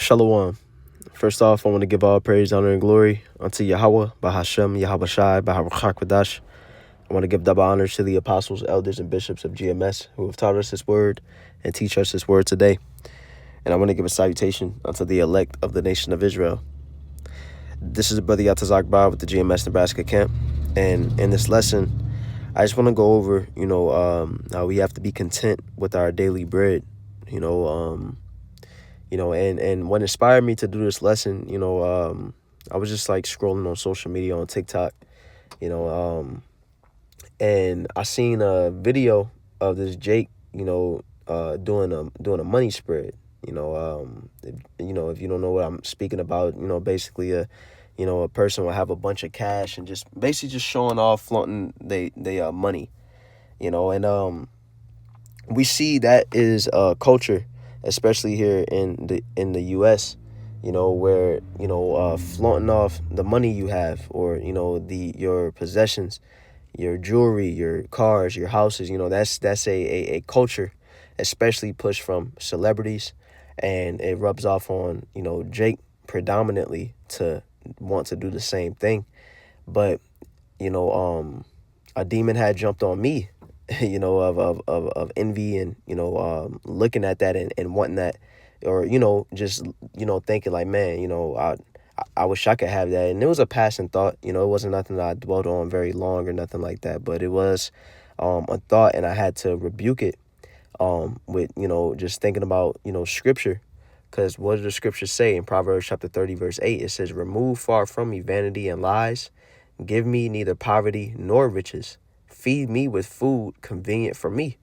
Shalom. First off, I want to give all praise, honor, and glory unto Yahweh, Bahashem, Yahweh Shai, Baharakadash. I want to give double honors to the apostles, elders, and bishops of GMS who have taught us His word and teach us His word today. And I want to give a salutation unto the elect of the nation of Israel. This is Brother Yatazak Bar with the GMS Nebraska camp. And in this lesson, I just want to go over, how we have to be content with our daily bread, and what inspired me to do this lesson, I was just like scrolling on social media on TikTok, and I seen a video of this Jake, doing a money spread. If you don't know what I'm speaking about, basically a person will have a bunch of cash and just basically just showing off, flaunting they money, and we see that is a culture, especially here in the U.S., where flaunting off the money you have, or your possessions, your jewelry, your cars, your houses. That's a culture, especially pushed from celebrities, and it rubs off on Jake predominantly to want to do the same thing. But a demon had jumped on me, of envy, and looking at that and wanting that, or just thinking like, man, I wish I could have that. And it was a passing thought. It wasn't nothing that I dwelled on very long or nothing like that, but it was a thought, and I had to rebuke it with just thinking about scripture. Because what does the scripture say in Proverbs chapter 30 verse 8? It says, remove far from me vanity and lies, give me neither poverty nor riches, feed me with food convenient for me.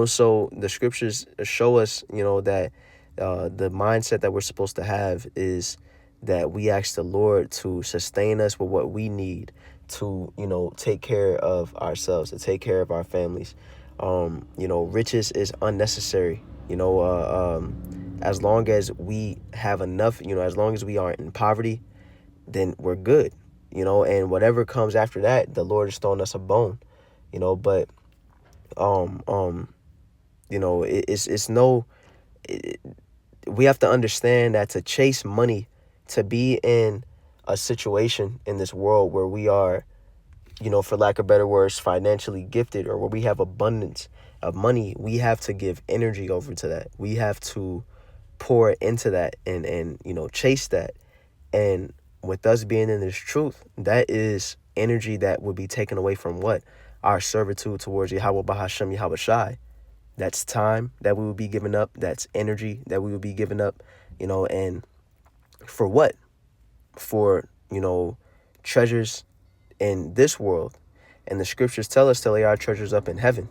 So the scriptures show us, that the mindset that we're supposed to have is that we ask the Lord to sustain us with what we need to, take care of ourselves, to take care of our families. Riches is unnecessary. As long as we have enough, as long as we aren't in poverty, then we're good. And whatever comes after that, the Lord is throwing us a bone, but, we have to understand that to chase money, to be in a situation in this world where we are, for lack of better words, financially gifted, or where we have abundance of money, we have to give energy over to that. We have to pour into that and chase that. And with us being in this truth, that is energy that would be taken away from what? Our servitude towards Yahweh Bahashem, Yahweh Shai. That's time that we will be giving up. That's energy that we will be giving up, and for what? For, treasures in this world. And the scriptures tell us to lay our treasures up in heaven.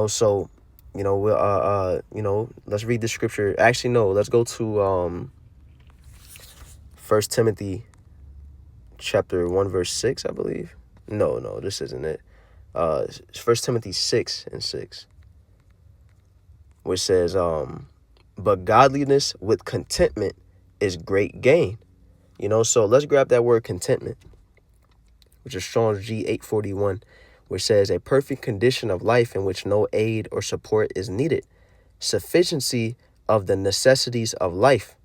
So, we'll, let's read the scripture. Actually, no, let's go to 1 Timothy chapter 1 verse 6, I believe. No, this isn't it. 1 Timothy 6:6, which says, but godliness with contentment is great gain. So let's grab that word contentment, which is Strong's G 841, which says a perfect condition of life in which no aid or support is needed, sufficiency of the necessities of life,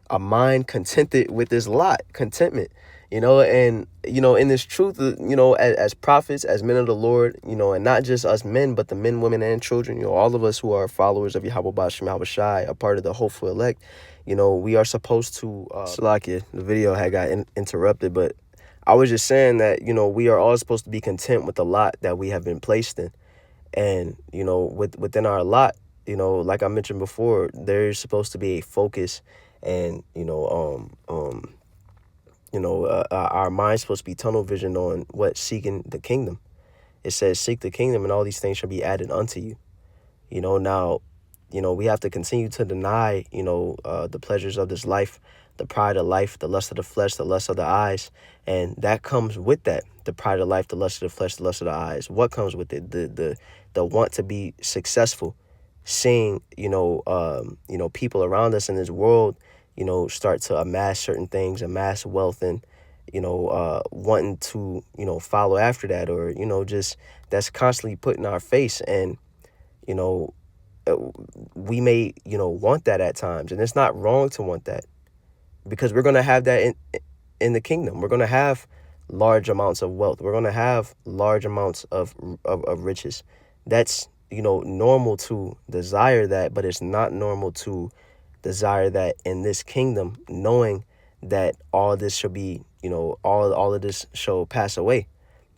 a mind contented with this lot, contentment, and, in this truth, as prophets, as men of the Lord, and not just us men, but the men, women, and children, all of us who are followers of Yahweh Bashem, Yahweh Shai, a part of the hopeful elect, we are supposed to, Salakia, the video had got interrupted, but I was just saying that, we are all supposed to be content with the lot that we have been placed in. And, within our lot, like I mentioned before, there's supposed to be a focus, and, our mind's supposed to be tunnel vision on what? Seeking the kingdom. It says, seek the kingdom and all these things shall be added unto you. Now, we have to continue to deny, the pleasures of this life, the pride of life, the lust of the flesh, the lust of the eyes. And that comes with that. The pride of life, the lust of the flesh, the lust of the eyes. What comes with it? The want to be successful. Seeing, people around us in this world, start to amass certain things, amass wealth, and, wanting to, follow after that, or, just that's constantly put in our face. And, we may, want that at times, and it's not wrong to want that, because we're going to have that in the kingdom. We're going to have large amounts of wealth. We're going to have large amounts of riches. That's, normal to desire that, but it's not normal to desire that in this kingdom, knowing that all this shall be, all of this shall pass away,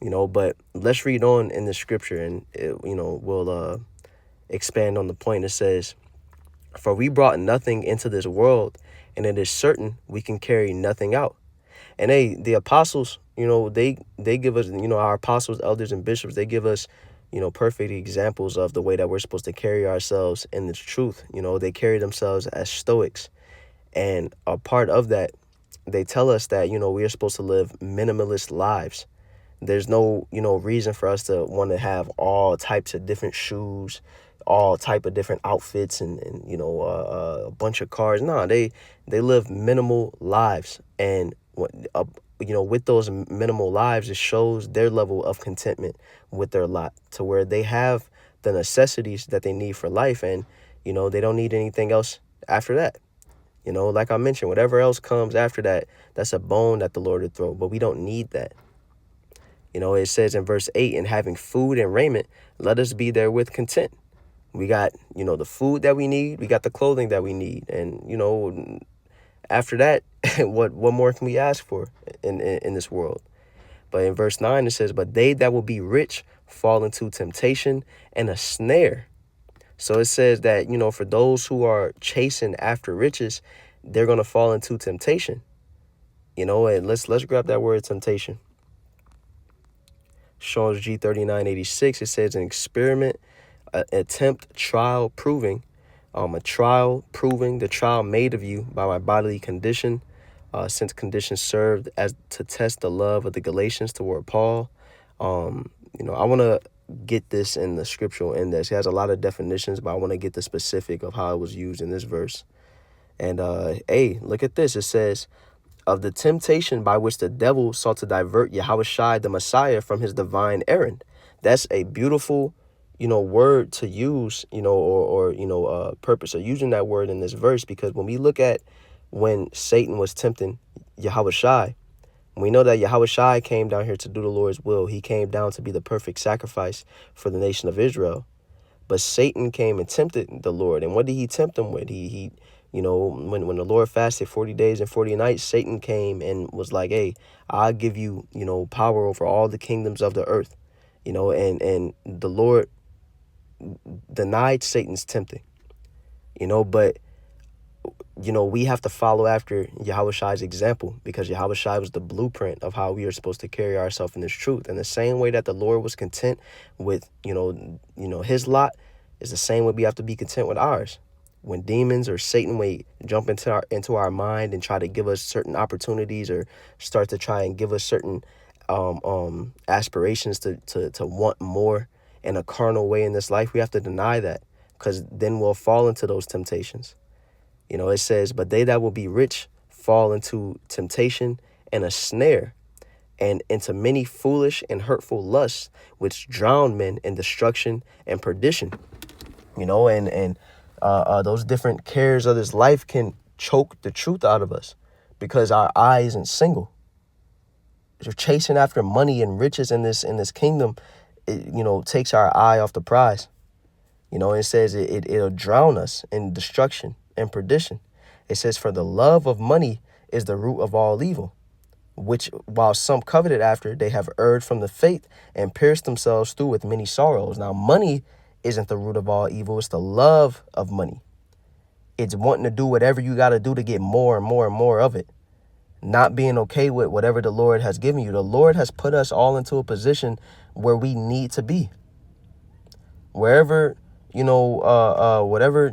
but let's read on in the scripture, and we'll expand on the point. It says, for we brought nothing into this world, and it is certain we can carry nothing out. And the apostles, they give us, our apostles, elders, and bishops, they give us, perfect examples of the way that we're supposed to carry ourselves in this truth. They carry themselves as stoics. And a part of that, they tell us that, we are supposed to live minimalist lives. There's no, reason for us to want to have all types of different shoes, all type of different outfits, and a bunch of cars. No, they live minimal lives, and with those minimal lives, it shows their level of contentment with their lot, to where they have the necessities that they need for life, and they don't need anything else after that. Like I mentioned, whatever else comes after that, that's a bone that the Lord would throw, but we don't need that. It says in verse 8, and having food and raiment, let us be therewith content. We got, the food that we need, we got the clothing that we need. And, after that, what more can we ask for in this world? But in verse 9, it says, but they that will be rich fall into temptation and a snare. So it says that, for those who are chasing after riches, they're going to fall into temptation. And let's grab that word temptation. Strong's G3986, it says an experiment, attempt, trial, proving, a trial, proving, the trial made of you by my bodily condition, since conditions served as to test the love of the Galatians toward Paul. I want to get this in the scriptural index. It has a lot of definitions, but I want to get the specific of how it was used in this verse. And, look at this. It says, of the temptation by which the devil sought to divert Yahushua the Messiah from his divine errand. That's a beautiful, word to use, or purpose of using that word in this verse, because when we look at when Satan was tempting Yahushua, we know that Yahushua came down here to do the Lord's will. He came down to be the perfect sacrifice for the nation of Israel. But Satan came and tempted the Lord. And what did he tempt him with? He when the Lord fasted 40 days and 40 nights, Satan came and was like, hey, I'll give you, power over all the kingdoms of the earth, and the Lord denied Satan's tempting, but, we have to follow after Yahushua's example, because Yahushua was the blueprint of how we are supposed to carry ourselves in this truth. And the same way that the Lord was content with, his lot, is the same way we have to be content with ours. When demons or Satan may jump into our mind and try to give us certain opportunities, or start to try and give us certain aspirations to want more in a carnal way in this life, we have to deny that, because then we'll fall into those temptations. It says, but they that will be rich fall into temptation and a snare, and into many foolish and hurtful lusts, which drown men in destruction and perdition. Those different cares of this life can choke the truth out of us, because our eye isn't single. You're chasing after money and riches in this kingdom. It, takes our eye off the prize. It says it'll drown us in destruction and perdition. It says, for the love of money is the root of all evil, which while some coveted after, they have erred from the faith and pierced themselves through with many sorrows. Now, money isn't the root of all evil. It's the love of money. It's wanting to do whatever you got to do to get more and more and more of it. Not being okay with whatever the Lord has given you. The Lord has put us all into a position where we need to be. Wherever, whatever,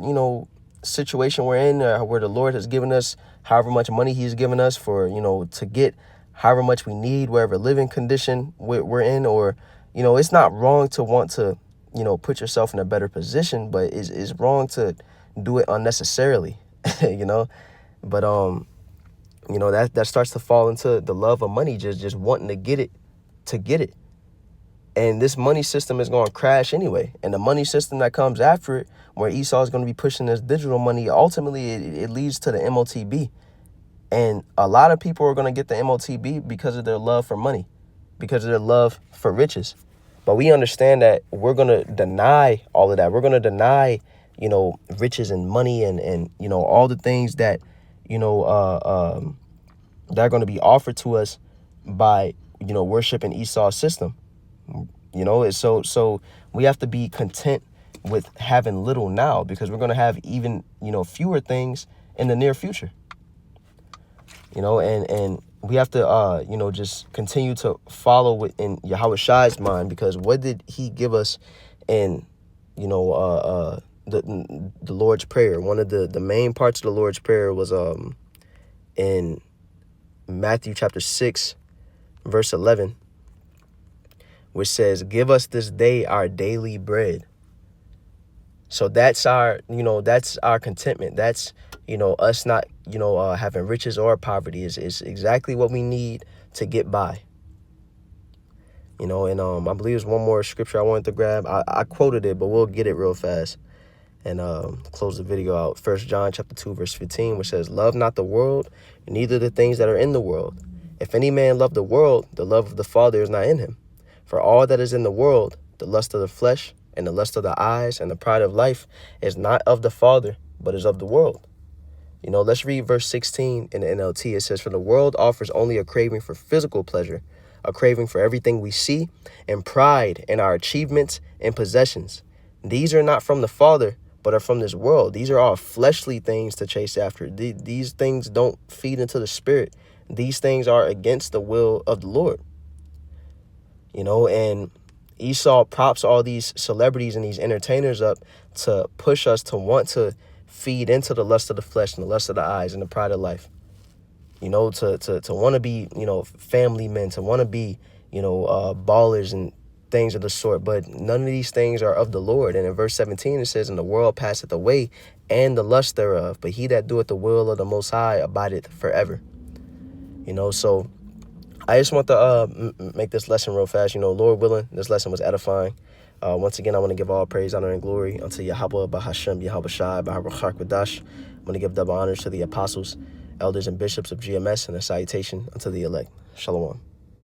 situation we're in, where the Lord has given us however much money he's given us for, to get however much we need, wherever living condition we're in, or, it's not wrong to want to, put yourself in a better position, but it's wrong to do it unnecessarily, but, that starts to fall into the love of money, just wanting to get it, And this money system is going to crash anyway. And the money system that comes after it, where Esau is going to be pushing this digital money, ultimately it leads to the MOTB. And a lot of people are going to get the MOTB because of their love for money, because of their love for riches. But we understand that we're going to deny all of that. We're going to deny, riches and money and all the things that, that are going to be offered to us by, worshiping Esau's system. So we have to be content with having little now, because we're going to have even, fewer things in the near future. And we have to, just continue to follow in Yahweh Shai's mind, because what did he give us in, the Lord's Prayer? One of the main parts of the Lord's Prayer was in Matthew chapter 6, verse 11, which says, "Give us this day our daily bread." So that's our contentment. That's, us not, having riches or poverty is exactly what we need to get by. And I believe there's one more scripture I wanted to grab. I quoted it, but we'll get it real fast and close the video out. 1 John chapter 2, verse 15, which says, "Love not the world, neither the things that are in the world. If any man love the world, the love of the Father is not in him. For all that is in the world, the lust of the flesh, and the lust of the eyes, and the pride of life, is not of the Father, but is of the world." Let's read verse 16 in the NLT. It says, "For the world offers only a craving for physical pleasure, a craving for everything we see, and pride in our achievements and possessions. These are not from the Father, but are from this world." These are all fleshly things to chase after. These things don't feed into the spirit. These things are against the will of the Lord. And Esau props all these celebrities and these entertainers up to push us to want to feed into the lust of the flesh and the lust of the eyes and the pride of life. To want to be, family men, to want to be, ballers and things of the sort. But none of these things are of the Lord. And in verse 17, it says, "And the world passeth away, and the lust thereof. But he that doeth the will of the Most High abideth forever." So I just want to make this lesson real fast. Lord willing, this lesson was edifying. Once again, I want to give all praise, honor, and glory unto Yahweh, Bahashem, Yahweh Shai, Baharachak Wadash. I want to give double honors to the apostles, elders, and bishops of GMS, and a salutation unto the elect. Shalom.